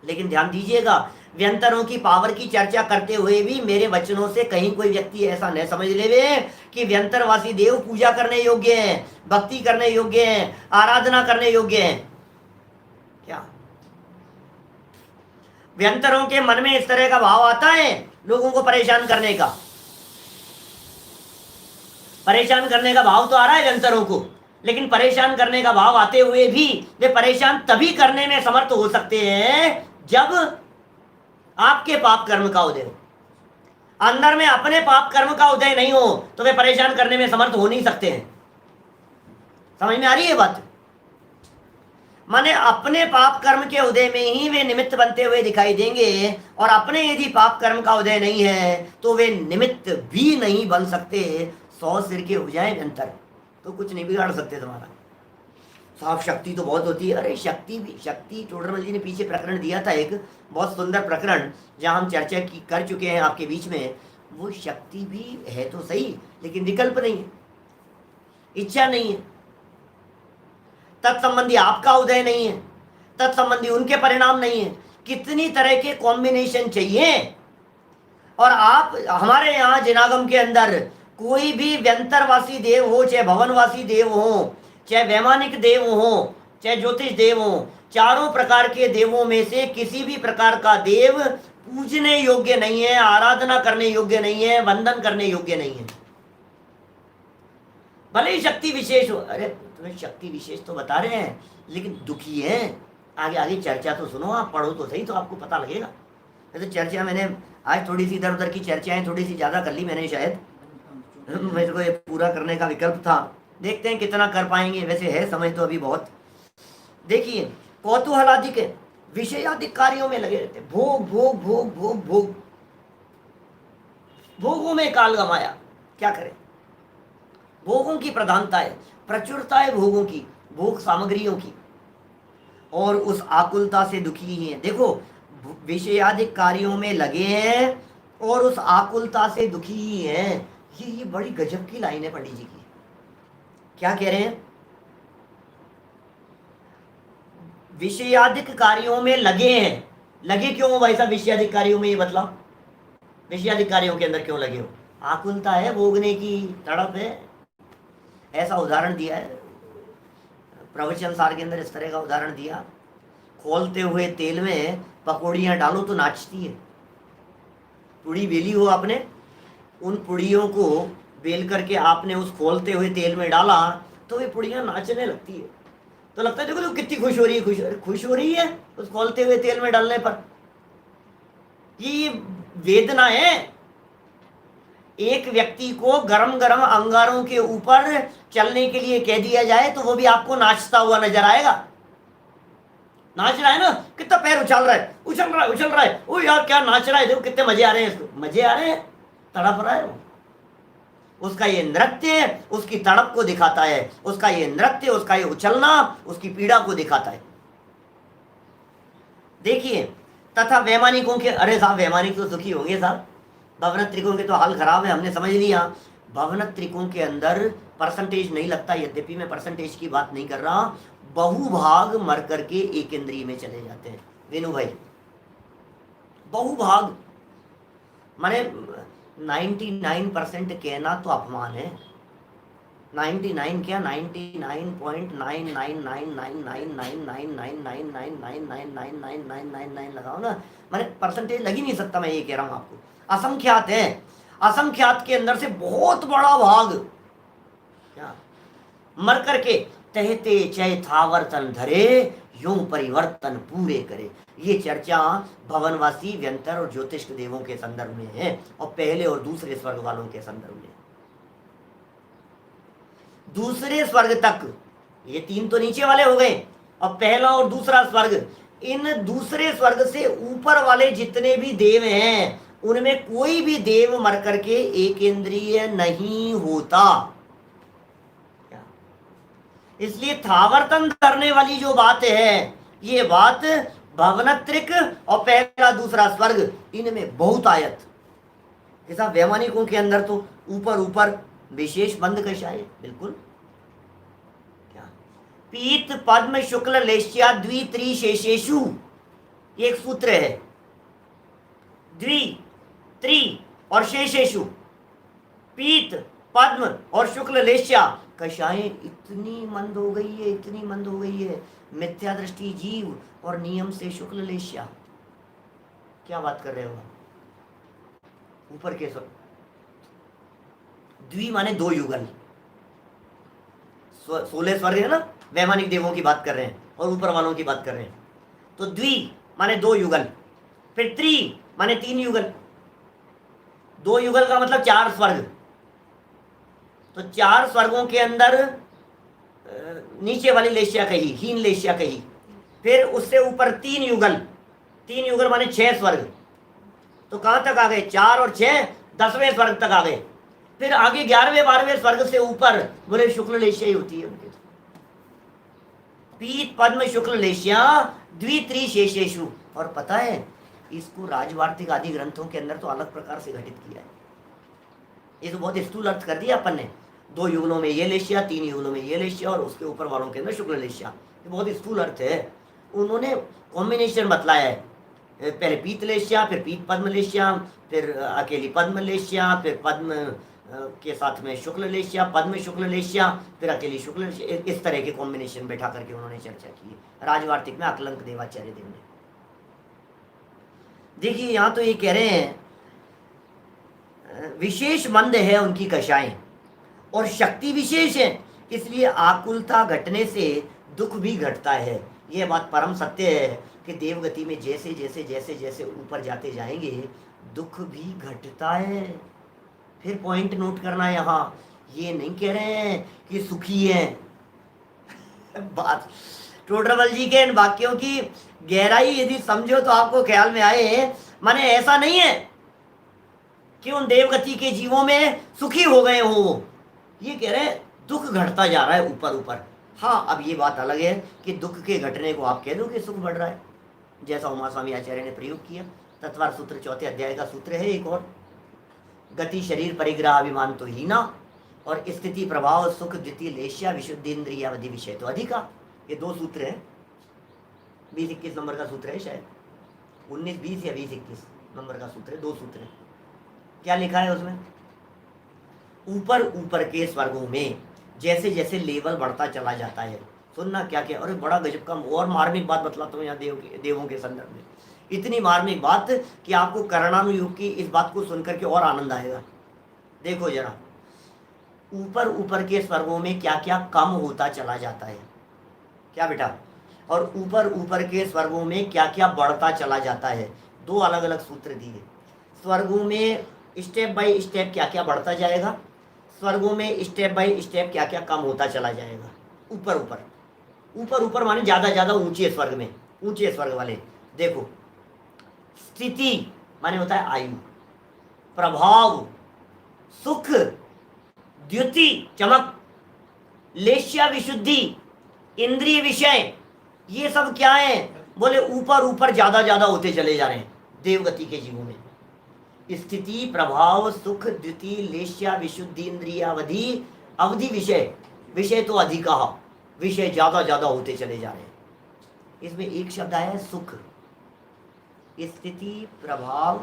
लेकिन ध्यान दीजिएगा, व्यंतरों की पावर की चर्चा करते हुए भी मेरे वचनों से कहीं कोई व्यक्ति ऐसा न समझ लेवे कि व्यंतरवासी देव पूजा करने योग्य हैं, भक्ति करने योग्य हैं, आराधना करने योग्य हैं। क्या व्यंतरों के मन में इस तरह का भाव आता है लोगों को परेशान करने का? परेशान करने का भाव तो आ रहा है व्यंतरों को, लेकिन परेशान करने का भाव आते हुए भी वे परेशान तभी करने में समर्थ हो सकते हैं जब आपके पाप कर्म का उदय हो। अंदर में अपने पाप कर्म का उदय नहीं हो तो वे परेशान करने में समर्थ हो नहीं सकते हैं। समझ में आ रही है बात? माने अपने पाप कर्म के उदय में ही वे निमित्त बनते हुए दिखाई देंगे, और अपने यदि पाप कर्म का उदय नहीं है तो वे निमित्त भी नहीं बन सकते। 100 सिर के हो जाए व्यंतर तो कुछ नहीं बिगाड़ सकते तुम्हारा। साफ शक्ति तो बहुत होती है। अरे शक्ति भी, शक्ति टोडरमल जी ने पीछे प्रकरण दिया था एक बहुत सुंदर प्रकरण जहां हम चर्चा की कर चुके हैं आपके बीच में। वो शक्ति भी है तो सही, लेकिन विकल्प नहीं है, इच्छा नहीं है, तत्संबंधी आपका उदय नहीं है, तत्संबंधी उनके परिणाम नहीं है। कितनी तरह के कॉम्बिनेशन चाहिए। और आप हमारे यहाँ जिनागम के अंदर कोई भी व्यंतरवासी देव हो, चाहे भवनवासी देव हो, चाहे वैमानिक देव हो, चाहे ज्योतिष देव हो, चारों प्रकार के देवों में से किसी भी प्रकार का देव पूजने योग्य नहीं है, आराधना करने योग्य नहीं है, वंदन करने योग्य नहीं है। भले ही शक्ति विशेष हो। अरे तुम्हें शक्ति विशेष तो बता रहे हैं, लेकिन दुखी है। आगे आगे चर्चा तो सुनो, आप पढ़ो तो सही, तो आपको पता लगेगा। तो चर्चा मैंने आज थोड़ी सी इधर उधर की चर्चाएं थोड़ी सी ज्यादा कर ली मैंने, शायद मेरे को ये पूरा करने का विकल्प था। देखते हैं कितना कर पाएंगे। वैसे है समय तो अभी बहुत। देखिए कौतूहलादिक विषयादिक कार्यों में लगे रहते, भोग भोग भोग भोग भोग, भोगों में काल गमाया, क्या करें। भोगों की प्रधानता है, प्रचुरता है भोगों की, भोग सामग्रियों की, और उस आकुलता से दुखी ही है। देखो विषयादिक कार्यों में लगे हैं और उस आकुलता से दुखी ही हैं। ये बड़ी गजब की लाइन है पंडित जी की। क्या कह रहे हैं? विषयादिक कार्यों में लगे हैं। लगे क्यों हो भाई साहब विषयादिक कार्यों में, ये बतलाओ। विषयादिक कार्यों के अंदर क्यों लगे हो? आकुलता है, भोगने की तड़प है। ऐसा उदाहरण दिया है प्रवचन सार के अंदर, इस तरह का उदाहरण दिया। खोलते हुए तेल में पकौड़ियां डालो तो नाचती है। पुड़ी बेली हो आपने, उन पुड़ियों को बेल करके आपने उस खोलते हुए तेल में डाला तो वे पुड़ियां नाचने लगती है। तो लगता है देखो तो कितनी खुश हो रही है, खुश हो रही है उस खोलते हुए तेल में डालने पर। ये वेदना है। एक व्यक्ति को गरम गरम अंगारों के ऊपर चलने के लिए कह दिया जाए तो वो भी आपको नाचता हुआ नजर आएगा। नाच रहा है ना, कितना पैर उछाल रहा है, उछल रहा है, उछल रहा है। ओ यार क्या नाच रहा है, देखो कितने मजे आ रहे हैं इसको। मजे आ रहे हैं, तड़प रहा है वो। उसका ये नृत्य उसकी तड़प को दिखाता है, उसका ये नृत्य, उसका ये उछलना उसकी पीड़ा को दिखाता है। देखिए तथा वैमानिकों के, अरे साहब वैमानिक तो सुखी होंगे साहब, भवनत्रिकों के तो हाल खराब है, हमने समझ लिया। भवनत्रिकों के अंदर परसेंटेज नहीं लगता, यद्यपि मैं परसेंटेज की बात नहीं कर रहा। बहुभाग मर करके एक इंद्रिय में चले जाते हैं वेणु भाई। बहुभाग माने 99% कहना तो अपमान है। 99 क्या, 99.99999999999999999 लगाओ ना, मैंने परसेंटेज लग ही नहीं सकता। मैं ये कह रहा हूं आपको, असंख्यात है। असंख्यात के अंदर से बहुत बड़ा भाग क्या मर करके कहते चय थावर तन धरे यूं परिवर्तन पूरे करे। ये चर्चा भवनवासी व्यंतर और ज्योतिष देवों के संदर्भ में है, और पहले और दूसरे स्वर्ग वालों के संदर्भ में। दूसरे स्वर्ग तक, ये तीन तो नीचे वाले हो गए, और पहला और दूसरा स्वर्ग, इन दूसरे स्वर्ग से ऊपर वाले जितने भी देव हैं उनमें कोई भी देव मर करके एक इंद्रिय नहीं होता। इसलिए थावरतन करने वाली जो बात है, ये बात भवनत्रिक और पहला दूसरा स्वर्ग इनमें बहुत आयत। ऐसा वैमानिकों के अंदर तो ऊपर ऊपर विशेष बंद कशाय, बिल्कुल क्या पीत पद्म शुक्ल लेश्या द्वित्रि शेषेशु, एक सूत्र है। द्वि, त्रि और शेषेषु, पीत, पद्म और शुक्ल लेश्या कषाएं इतनी मंद हो गई है, इतनी मंद हो गई है, मिथ्या दृष्टि जीव और नियम से शुक्ल लेश्या। क्या बात कर रहे हो? ऊपर के स्वर, द्वि माने दो युगल, 16 स्वर्ग है ना, वैमानिक देवों की बात कर रहे हैं और ऊपर वालों की बात कर रहे हैं। तो द्वि माने दो युगल, फिर त्रि माने 3 युगल, 2 युगल का मतलब 4 स्वर्ग। तो 4 स्वर्गों के अंदर नीचे वाली लेश्या कही, हीन लेश्या कही, फिर उससे ऊपर 3 युगल, 3 युगल माने 6 स्वर्ग। तो कहां तक आ गए? 4 और 6 10वें स्वर्ग तक आ गए। फिर आगे 11वें 12वें स्वर्ग से ऊपर बोले शुक्ल लेश्या ही होती है उनके। पीत पद्म शुक्ल लेश्या द्वित्री शेषेषु। और पता है इसको राजवार्तिक आदि ग्रंथों के अंदर तो अलग प्रकार से घटित किया है। ये तो बहुत स्थूल अर्थ कर दिया अपन ने, 2 युगलों में ये लेश्या, 3 युगलों में ये लेश्या और उसके ऊपर वालों के अंदर शुक्ल लेश्या। ये बहुत स्थूल अर्थ है। उन्होंने कॉम्बिनेशन बतलाया है, पहले पीत लेश्या, फिर पीत पद्म लेश्या, फिर अकेली पद्म लेश्या, फिर पद्म के साथ में शुक्ल लेश्या, पद्म शुक्ल लेश्या, फिर अकेली शुक्ल, इस तरह के कॉम्बिनेशन बैठा करके उन्होंने चर्चा की राजवार्तिक में अकलंक देवाचार्य देव ने। देखिए यहां तो ये कह रहे हैं विशेष मंद है उनकी कषाएं और शक्ति विशेष है, इसलिए आकुलता घटने से दुख भी घटता है। यह बात परम सत्य है कि देवगति में जैसे जैसे जैसे जैसे ऊपर जाते जाएंगे दुख भी घटता है। फिर पॉइंट नोट करना, यहाँ ये नहीं कह रहे हैं कि सुखी हैं। बात टोडरमल जी के इन वाक्यों की गहराई यदि समझो तो आपको ख्याल में आए, माने ऐसा नहीं है कि उन देवगति के जीवों में सुखी हो गए हो, ये कह रहे हैं दुख घटता जा रहा है ऊपर ऊपर। हाँ, अब ये बात अलग है कि दुख के घटने को आप कह दो कि सुख बढ़ रहा है, जैसा उमा स्वामी आचार्य ने प्रयोग किया। तत्वार सूत्र 4 अध्याय का सूत्र है एक और, गति शरीर परिग्रह अभिमान तो हीना और स्थिति प्रभाव सुख द्वितीय लेश्या विशुद्धेन्द्रियावधि विषय तो अधिका। ये 2 सूत्र हैं, 20-21 नंबर का सूत्र है, शायद 19-20 या 20-21 नंबर का सूत्र है, 2 सूत्र है। क्या लिखा है उसमें? ऊपर ऊपर के स्वर्गों में जैसे जैसे लेवल बढ़ता चला जाता है, सुनना क्या क्या, अरे बड़ा गजब का और मार्मिक बात बतलाता हूँ यहाँ देवों के संदर्भ में। इतनी मार्मिक बात कि आपको करणानुयोग की इस बात को सुनकर के और आनंद आएगा। देखो जरा, ऊपर ऊपर के स्वर्गों में क्या क्या कम होता चला जाता है, क्या बेटा, और ऊपर ऊपर के स्वर्गों में क्या क्या बढ़ता चला जाता है। 2 अलग अलग सूत्र दिए। स्वर्गों में स्टेप बाय स्टेप क्या क्या बढ़ता जाएगा, स्वर्गों में स्टेप बाय स्टेप क्या क्या कम होता चला जाएगा। ऊपर ऊपर, ऊपर ऊपर माने ज्यादा ज्यादा ऊंचे स्वर्ग में, ऊंचे स्वर्ग वाले। देखो, स्थिति माने होता है आयु, प्रभाव सुख, द्युति चमक, लेश्या विशुद्धि, इंद्रिय विषय, ये सब क्या है? बोले ऊपर ऊपर ज्यादा ज्यादा होते चले जा रहे हैं देवगति के जीवों में। स्थिति प्रभाव सुख द्युति लेश्या विशुद्धि इंद्रियावधि अवधि विषय, विषय तो अधिका, विषय ज्यादा ज्यादा होते चले जा रहे हैं। इसमें एक शब्द आया है सुख। स्थिति प्रभाव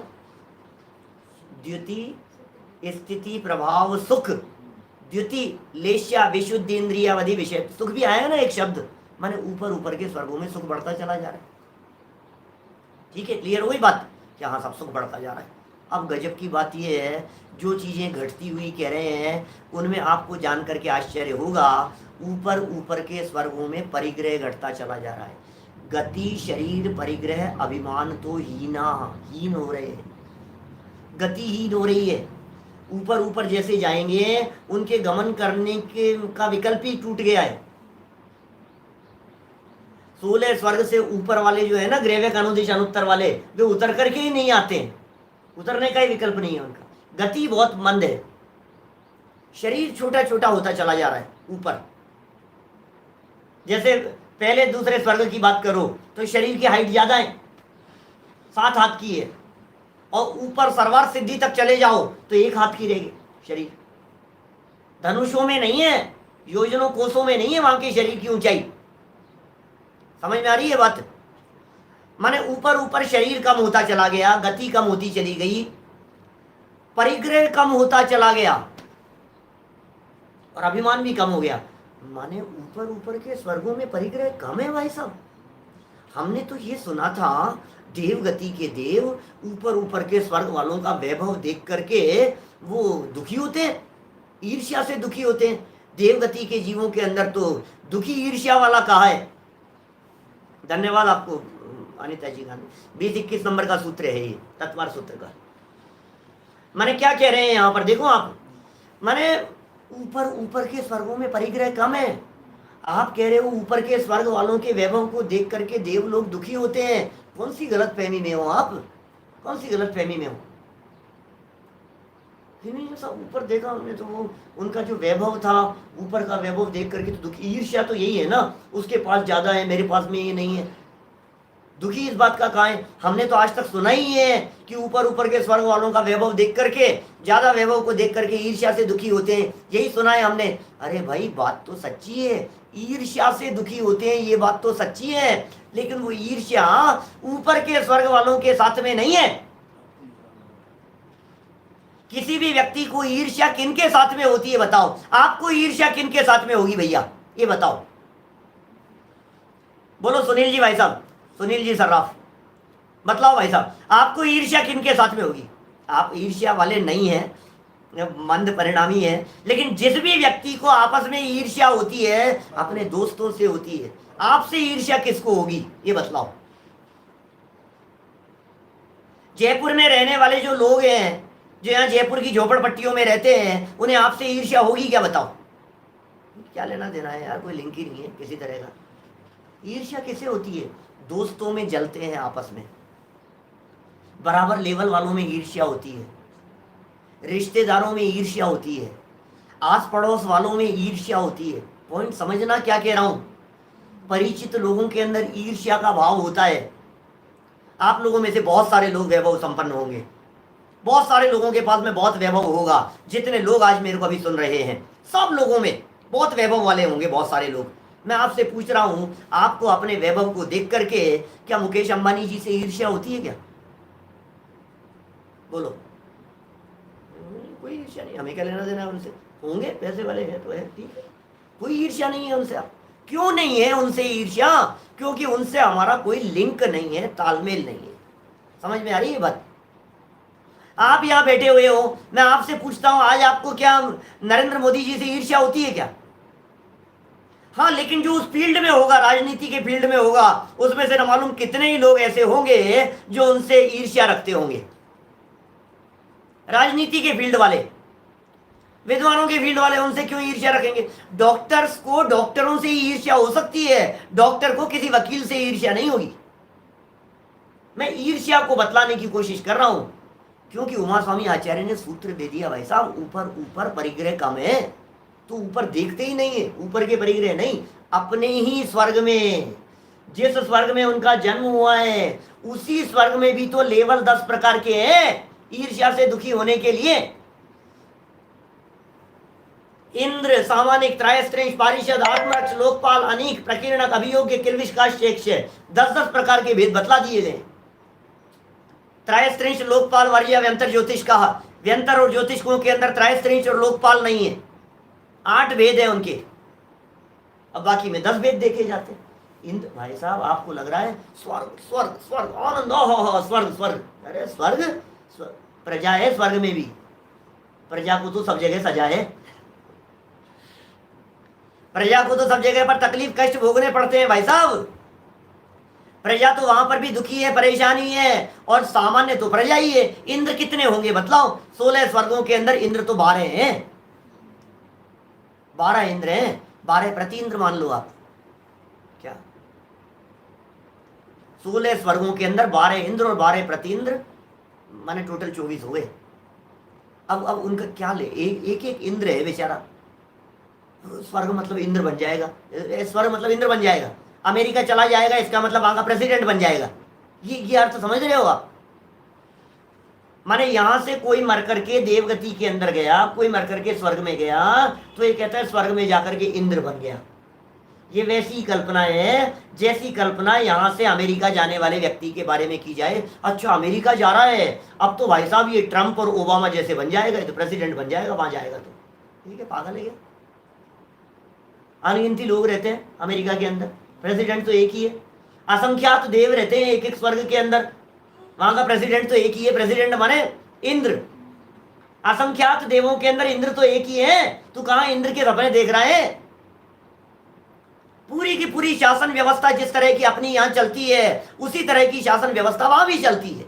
द्युति, स्थिति प्रभाव सुख द्युति लेश्या विशुद्धि इंद्रियावधि विषय, सुख भी आया ना एक शब्द, माने ऊपर ऊपर के स्वर्गों में सुख बढ़ता चला जा रहा है। ठीक है, क्लियर हो गई बात कि हाँ सब सुख बढ़ता जा रहा है। अब गजब की बात यह है, जो चीजें घटती हुई कह रहे हैं उनमें आपको जान करके आश्चर्य होगा, ऊपर ऊपर के स्वर्गों में परिग्रह घटता चला जा रहा है। गति शरीर परिग्रह अभिमान तो हीन हो रहे हैं, गतिहीन हो रही है। ऊपर ऊपर जैसे जाएंगे उनके गमन करने के का विकल्प ही टूट गया है। 16 स्वर्ग से ऊपर वाले जो है ना, ग्रेवक अनुदिश अनुत्तर वाले, वे उतर करके ही नहीं आते हैं, उतरने का ही विकल्प नहीं है उनका। गति बहुत मंद है, शरीर छोटा छोटा होता चला जा रहा है ऊपर। जैसे पहले दूसरे स्वर्ग की बात करो तो शरीर की हाइट ज्यादा है, 7 हाथ की है, और ऊपर सर्वार्थ सिद्धि तक चले जाओ तो 1 हाथ की रहेगी शरीर। धनुषों में नहीं है, योजनों कोसों में नहीं है वहां के शरीर की ऊंचाई। समझ में आ रही है बात? माने ऊपर ऊपर शरीर कम होता चला गया, गति कम होती चली गई, परिग्रह कम होता चला गया और अभिमान भी कम हो गया। माने ऊपर ऊपर के स्वर्गों में परिग्रह कम है भाई साहब। हमने तो ये सुना था देव गति के देव ऊपर ऊपर के स्वर्ग वालों का वैभव देख करके वो दुखी होते हैं, ईर्ष्या से दुखी होते हैं। देव गति के जीवों के अंदर तो दुखी ईर्ष्या वाला कहा है। धन्यवाद आपको अनिता जी का। 20-21 नंबर का सूत्र है ये, तत्वार सूत्र का। माने क्या कह रहे हैं यहाँ पर, देखो आप, माने ऊपर ऊपर के स्वर्गों में परिग्रह कम है। आप कह रहे हो ऊपर के स्वर्ग वालों के वैभव को देख करके देव लोग दुखी होते हैं। कौन सी गलत फहमी में हो आप, कौन सी गलत फहमी में हो? नहीं, सब ऊपर देखा हमने तो वो उनका जो वैभव था, ऊपर का वैभव देख करके तो दुखी। ईर्ष्या तो यही है ना, उसके पास ज्यादा है, मेरे पास में ये नहीं है। दुखी इस बात का कहाँ है? हमने तो आज तक सुना ही है कि ऊपर ऊपर के स्वर्ग वालों का वैभव देख करके, ज्यादा वैभव को देख करके ईर्ष्या से दुखी होते हैं, यही सुना है हमने। अरे भाई बात तो सच्ची है, ईर्ष्या से दुखी होते हैं, ये बात तो सच्ची है, लेकिन वो ईर्ष्या ऊपर के स्वर्ग वालों के साथ में नहीं है। किसी भी व्यक्ति को ईर्ष्या किनके साथ में होती है बताओ? आपको ईर्ष्या किनके साथ में होगी भैया, ये बताओ? बोलो सुनील जी, भाई साहब, सुनील जी सर्राफ, बतलाओ भाई साहब, आपको ईर्ष्या किनके साथ में होगी? आप ईर्ष्या वाले नहीं हैं, मंद परिणामी है, लेकिन जिस भी व्यक्ति को आपस में ईर्ष्या होती है अपने दोस्तों से होती है। आपसे ईर्ष्या किसको होगी ये बतलाओ? जयपुर में रहने वाले जो लोग हैं, जो यहाँ जयपुर की झोपड़पट्टियों में रहते हैं, उन्हें आपसे ईर्ष्या होगी क्या बताओ? क्या लेना देना है यार, कोई लिंक ही नहीं है किसी तरह का। ईर्ष्या किसे होती है? दोस्तों में जलते हैं आपस में, बराबर लेवल वालों में ईर्ष्या होती है, रिश्तेदारों में ईर्ष्या होती है, आस पड़ोस वालों में ईर्ष्या होती है। पॉइंट समझना क्या कह रहा हूं? परिचित लोगों के अंदर ईर्ष्या का भाव होता है। आप लोगों में से बहुत सारे लोग वैभव संपन्न होंगे, बहुत सारे लोगों के पास में बहुत वैभव होगा। जितने लोग आज मेरे को अभी सुन रहे हैं, सब लोगों में बहुत वैभव वाले होंगे बहुत सारे लोग। मैं आपसे पूछ रहा हूं, आपको अपने वैभव को देख करके क्या मुकेश अंबानी जी से ईर्ष्या होती है क्या? बोलो। कोई ईर्ष्या नहीं, हमें क्या लेना देना है उनसे? होंगे, पैसे वाले हैं तो है, ठीक है, कोई ईर्ष्या नहीं है उनसे। आप क्यों नहीं है उनसे ईर्ष्या? क्योंकि उनसे हमारा कोई लिंक नहीं है, तालमेल नहीं है। समझ में आ रही है बात? आप यहाँ बैठे हुए हो, मैं आपसे पूछता हूं, आज आपको क्या नरेंद्र मोदी जी से ईर्ष्या होती है क्या? हाँ, लेकिन जो उस फील्ड में होगा, राजनीति के फील्ड में होगा, उसमें से न मालूम कितने ही लोग ऐसे होंगे जो उनसे ईर्ष्या रखते होंगे। राजनीति के फील्ड वाले, विद्वानों के फील्ड वाले उनसे क्यों ईर्ष्या रखेंगे? डॉक्टर्स को डॉक्टरों से ही ईर्ष्या हो सकती है, डॉक्टर को किसी वकील से ईर्ष्या नहीं होगी। मैं ईर्ष्या को बतलाने की कोशिश कर रहा हूं, क्योंकि उमा स्वामी आचार्य ने सूत्र दे दिया, भाई साहब ऊपर ऊपर परिग्रह कम है, तो ऊपर देखते ही नहीं है, ऊपर के परिग्रह नहीं। अपने ही स्वर्ग में, जिस स्वर्ग में उनका जन्म हुआ है, उसी स्वर्ग में भी तो लेवल 10 प्रकार के हैं ईर्ष्या से दुखी होने के लिए। इंद्र, सामानिक, त्रायस्त्रिंश, पारिषद, आत्मरक्ष, लोकपाल, अनीक, प्रकीर्णक, अभियोग्य, किल्बिष, काश्यक्ष, 10-10 प्रकार के भेद बतला दिए गए। त्रायस्त्रिंश, लोकपाल, वर्ज्य, व्यंतर, ज्योतिष कहा। व्यंतर और ज्योतिषों के अंदर त्रायस्त्रिंश और लोकपाल नहीं है, 8 भेद है उनके, अब बाकी में 10 भेद देखे जाते हैं। इंद्र, भाई साहब आपको लग रहा है स्वर्ग स्वर्ग स्वर्ग आनंद, स्वर्ग स्वर्ग, अरे स्वर्ग प्रजा है, स्वर्ग में भी प्रजा को तो सब जगह सजा है, प्रजा को तो सब जगह पर तकलीफ कष्ट भोगने पड़ते हैं भाई साहब। प्रजा तो वहां पर भी दुखी है, परेशानी है, और सामान्य तो प्रजा ही है। इंद्र कितने होंगे बतलाओ? 16 स्वर्गों के अंदर इंद्र तो 12 हैं, 12 इंद्र हैं, 12 प्रति इंद्र मान लो आप। क्या 16 स्वर्गों के अंदर 12 इंद्र और 12 प्रति इंद्र, माने टोटल 24 हुए। अब उनका क्या ले, एक एक इंद्र है बेचारा, स्वर्ग मतलब इंद्र बन जाएगा, स्वर्ग मतलब इंद्र बन जाएगा, अमेरिका चला जाएगा इसका मतलब वहां का प्रेसिडेंट बन जाएगा। ये अर्थ समझ रहे हो आप? माने यहां से कोई मर करके देवगति के अंदर गया, कोई मर करके स्वर्ग में गया, तो ये कहता है स्वर्ग में जाकर के इंद्र बन गया। ये वैसी कल्पना है जैसी कल्पना यहाँ से अमेरिका जाने वाले व्यक्ति के बारे में की जाए। अच्छा अमेरिका जा रहा है, अब तो भाई साहब ये ट्रम्प और ओबामा जैसे बन जाएगा, ये तो प्रेसिडेंट बन जाएगा वहां जाएगा तो। ठीक है, पागल है क्या? अनगिनती लोग रहते हैं अमेरिका के अंदर, प्रेसिडेंट तो एक ही है। असंख्यात देव रहते हैं एक एक स्वर्ग के अंदर, वहां का प्रेसिडेंट तो एक ही है। प्रेसिडेंट माने इंद्र। असंख्यात देवों के अंदर इंद्र तो एक ही है। तू कहां इंद्र के सपने देख रहा है? पूरी की पूरी शासन व्यवस्था जिस तरह की अपनी यहां चलती है उसी तरह की शासन व्यवस्था वहां भी चलती है।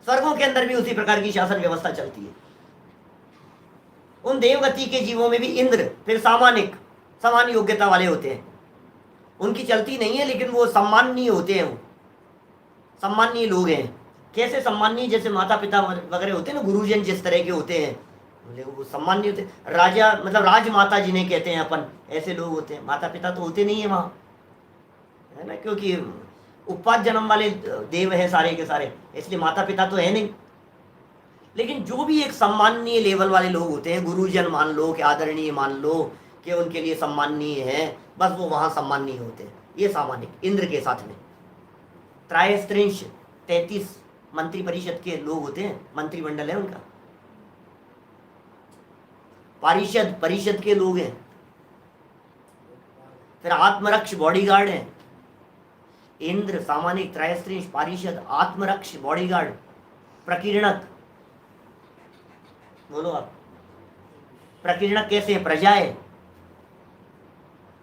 स्वर्गों के अंदर भी उसी प्रकार की शासन व्यवस्था चलती है। उन देवगति के जीवों में भी इंद्र फिर सामानिक समान योग्यता वाले होते हैं। उनकी चलती नहीं है लेकिन वो सम्माननीय होते हैं, वो सम्माननीय लोग हैं। कैसे सम्माननीय? जैसे माता पिता वगैरह होते हैं ना, गुरुजन जिस तरह के होते हैं वो सम्माननीय होते हैं। राजा मतलब राजमाता जिन्हें कहते हैं अपन, ऐसे लोग होते हैं। माता पिता तो होते नहीं है वहाँ, है ना, क्योंकि उपवास जन्म वाले देव है सारे के सारे, इसलिए माता पिता तो है नहीं। लेकिन जो भी एक सम्माननीय लेवल वाले लोग होते हैं, गुरुजन मान लो कि आदरणीय मान लो कि उनके लिए सम्माननीय है, बस वो वहाँ सम्माननीय होते हैं। ये सामान्य इंद्र के साथ में त्रयस्त्रिंश 33 मंत्री परिषद के लोग होते हैं, मंत्रिमंडल है उनका। पारिषद परिषद के लोग हैं। फिर आत्मरक्ष बॉडीगार्ड है। इंद्र सामान्य त्रयस्त्रिंश पारिषद आत्मरक्ष बॉडीगार्ड प्रकीर्णक। बोलो आप, प्रकीर्णक कैसे है? प्रजा है।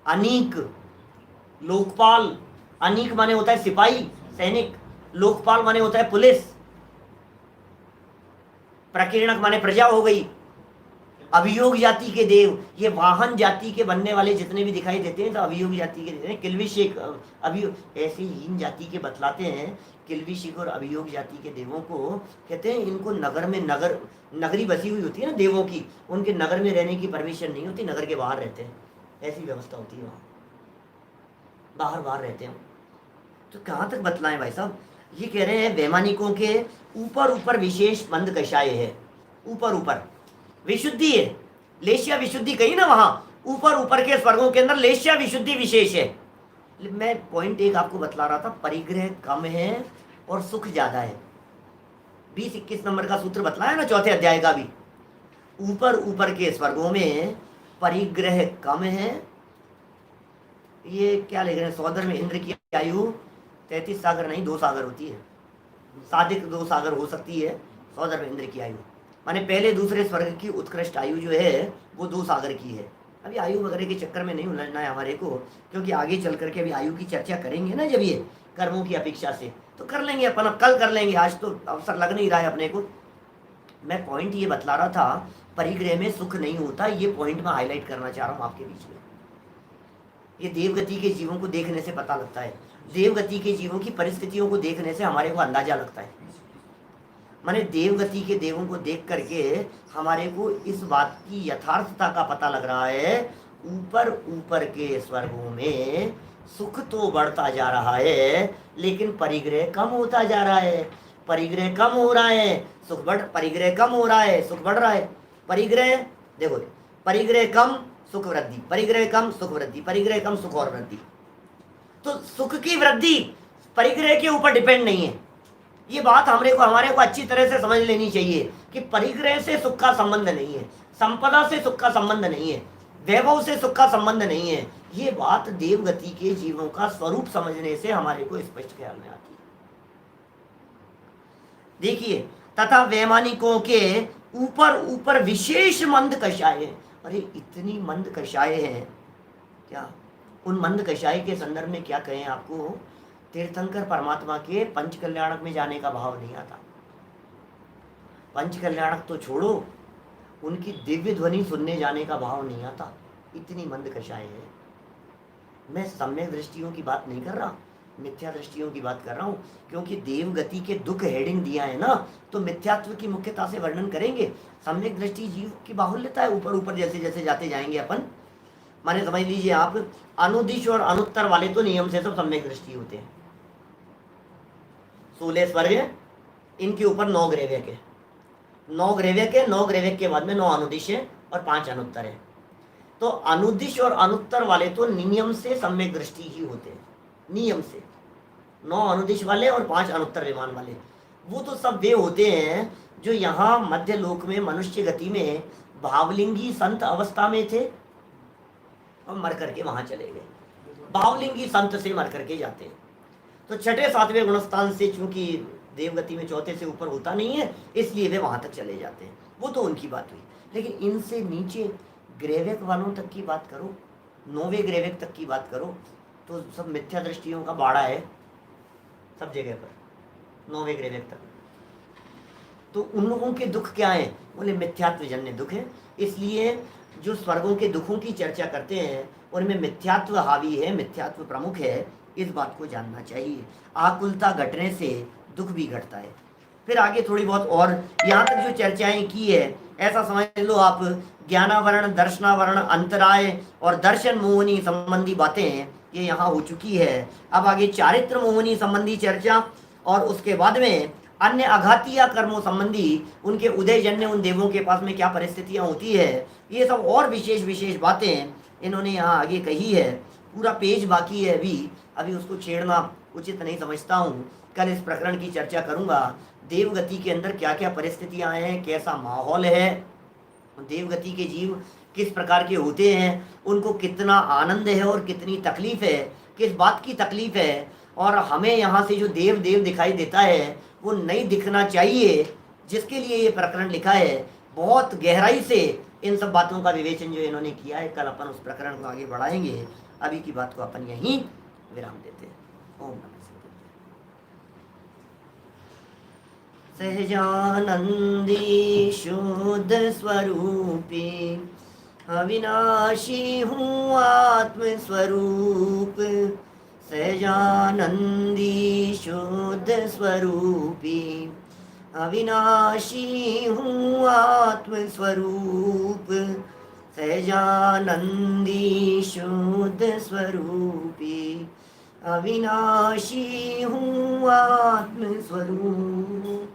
अनीक लोकपाल, अनीक माने होता है सिपाही सैनिक, लोकपाल माने होता है पुलिस, प्रकीर्णक माने प्रजा हो गई। अभियोग जाति के देव, ये वाहन जाति के बनने वाले जितने भी दिखाई देते हैं तो अभियोग जाति के देते हैं। किल्विशिक अभियोग ऐसे हीन जाति के बतलाते हैं। किल्विशिक और अभियोग जाति के देवों को कहते हैं इनको नगर में नगरी बसी हुई होती है ना देवों की, उनके नगर में रहने की परमिशन नहीं होती, नगर के बाहर रहते हैं, ऐसी व्यवस्था होती है वहाँ, बाहर बाहर रहते हैं। तो कहाँ तक बतलाएं भाई साहब? ये कह रहे हैं वैमानिकों के ऊपर ऊपर विशेष मंद कषाय है। ऊपर ऊपर विशुद्धि है, लेशिया विशुद्धि कही ना, वहां ऊपर ऊपर के स्वर्गों के अंदर लेशिया विशुद्धि विशेष है। मैं पॉइंट एक आपको बतला रहा था, परिग्रह कम है और सुख ज्यादा है। 20-21 नंबर का सूत्र बतलाया ना चौथे अध्याय का भी। ऊपर ऊपर के स्वर्गों में परिग्रह कम है। ये क्या लिख रहे हैं? सौदर में इंद्र की आयु 33 सागर नहीं 2 सागर होती है। सादिक 2 सागर हो सकती है। सौदर में इंद्र की आयु माने पहले दूसरे स्वर्ग की उत्कृष्ट आयु जो है वो 2 सागर की है। अभी आयु वगैरह के चक्कर में नहीं उलझना है हमारे को, क्योंकि आगे चल करके अभी आयु की चर्चा करेंगे ना जब ये कर्मों की अपेक्षा से, तो कर लेंगे अपन, अब कल कर लेंगे, आज तो अवसर लग नहीं रहा है अपने को। मैं पॉइंट ये बतला रहा था, परिग्रह में सुख नहीं होता, ये पॉइंट मैं हाईलाइट करना चाह रहा हूँ आपके बीच में। ये देवगति के जीवों को देखने से पता लगता है, देवगति के जीवों की परिस्थितियों को देखने से हमारे को अंदाजा लगता है। माने देवगति के देवों को देख करके हमारे को इस बात की यथार्थता का पता लग रहा है, ऊपर ऊपर के स्वर्गों में सुख तो बढ़ता जा रहा है लेकिन परिग्रह कम होता जा रहा है। परिग्रह कम हो रहा है, सुख बढ़, परिग्रह कम हो रहा है, सुख बढ़ रहा है। परिग्रह देखो, परिग्रह कम सुख वृद्धि, परिग्रह कम सुख वृद्धि, परिग्रह कम सुख और वृद्धि। तो सुख की वृद्धि परिग्रह के ऊपर डिपेंड नहीं है। ये बात हमारे को अच्छी तरह से समझ लेनी चाहिए कि परिग्रह से सुख का संबंध नहीं है, संपदा से सुख का संबंध नहीं है, वैभव से सुख का संबंध नहीं है। ये बात देवगति के जीवों का स्वरूप समझने से हमारे को स्पष्ट ख्याल में आती है। देखिए, तथा वैमानिकों के ऊपर ऊपर विशेष मंद कषाय है। अरे इतनी मंद कषाय है क्या? उन मंद कषाय के संदर्भ में क्या कहें आपको? तीर्थंकर परमात्मा के पंच कल्याणक में जाने का भाव नहीं आता। पंच कल्याणक तो छोड़ो, उनकी दिव्य ध्वनि सुनने जाने का भाव नहीं आता, इतनी मंद कषाय है। मैं सम्यक दृष्टियों की बात नहीं कर रहा, मिथ्या दृष्टियों की बात कर रहा हूँ, क्योंकि देवगति के दुख हेडिंग दिया है ना, तो मिथ्यात्व की मुख्यता से वर्णन करेंगे। सम्यक दृष्टि जीव की बाहुल्यता है, ऊपर ऊपर जैसे जैसे जाते जाएंगे अपन। माने समझ लीजिए आप, अनुदिश और अनुत्तर वाले तो नियम से सब सम्यक दृष्टि होते हैं। 16 स्वर्ग, इनके ऊपर 9 ग्रेव्यक है। 9 ग्रेव्यक है, 9 ग्रेव्यक के बाद में 9 अनुदिश है और 5 अनुत्तर है। तो अनुदिश और अनुत्तर वाले तो नियम से सम्यक दृष्टि ही होते हैं, नियम से। 9 अनुदिश वाले और 5 अनुत्तर विमान वाले, वो तो सब वे होते हैं जो यहाँ मध्य लोक में मनुष्य गति में भावलिंगी संत अवस्था में थे और मर करके वहां चले गए। भावलिंगी संत से मर करके जाते हैं। तो छठे सातवें गुणस्थान से चूंकि देवगति में चौथे से ऊपर होता नहीं है, इसलिए वे वहां तक चले जाते हैं। वो तो उनकी बात हुई। लेकिन इनसे नीचे ग्रेवेक वालों तक की बात करो, 9वें ग्रेवेक तक की बात करो, तो सब मिथ्या दृष्टियों का बाड़ा है सब जगह पर, 9वें ग्रेवेक तक। तो उन लोगों के दुख क्या है? बोले मिथ्यात्व जन्य दुख है। इसलिए जो स्वर्गों के दुखों की चर्चा करते हैं उनमें मिथ्यात्व हावी है, मिथ्यात्व प्रमुख है, इस बात को जानना चाहिए। आकुलता घटने से दुख भी घटता है। फिर आगे थोड़ी बहुत और यहाँ तक जो चर्चाएं की है, ऐसा समझ लो आप, ज्ञानावरण, दर्शनावरण, अंतराय और दर्शन मोहनी संबंधी बातें ये यहाँ हो चुकी है। अब आगे चारित्र मोहनी संबंधी चर्चा और उसके बाद में अन्य अघातीय कर्मों संबंधी उनके उदयजन्य उन देवों के पास में क्या परिस्थितियां होती है, ये सब और विशेष विशेष बातें इन्होंने यहाँ आगे कही है। पूरा पेज बाकी है अभी उसको छेड़ना उचित नहीं समझता हूँ। कल इस प्रकरण की चर्चा करूँगा। देवगति के अंदर क्या क्या परिस्थितियाँ हैं, कैसा माहौल है, देवगति के जीव किस प्रकार के होते हैं, उनको कितना आनंद है और कितनी तकलीफ है, किस बात की तकलीफ है, और हमें यहाँ से जो देव देव दिखाई देता है वो नहीं दिखना चाहिए, जिसके लिए ये प्रकरण लिखा है। बहुत गहराई से इन सब बातों का विवेचन जो इन्होंने किया है। कल अपन उस प्रकरण को आगे बढ़ाएंगे। अभी की बात को अपन यहीं विराम देते हैं। ओम नमः शिवाय। सहजानंदी शुद्ध स्वरूपी अविनाशी हूँ आत्म स्वरूप, सहजानंदी शुद्ध स्वरूपी अविनाशी हूँ आत्म स्वरूप, सहजानंदी शुद्ध स्वरूपी अविनाशी हूँ आत्म स्वरूप।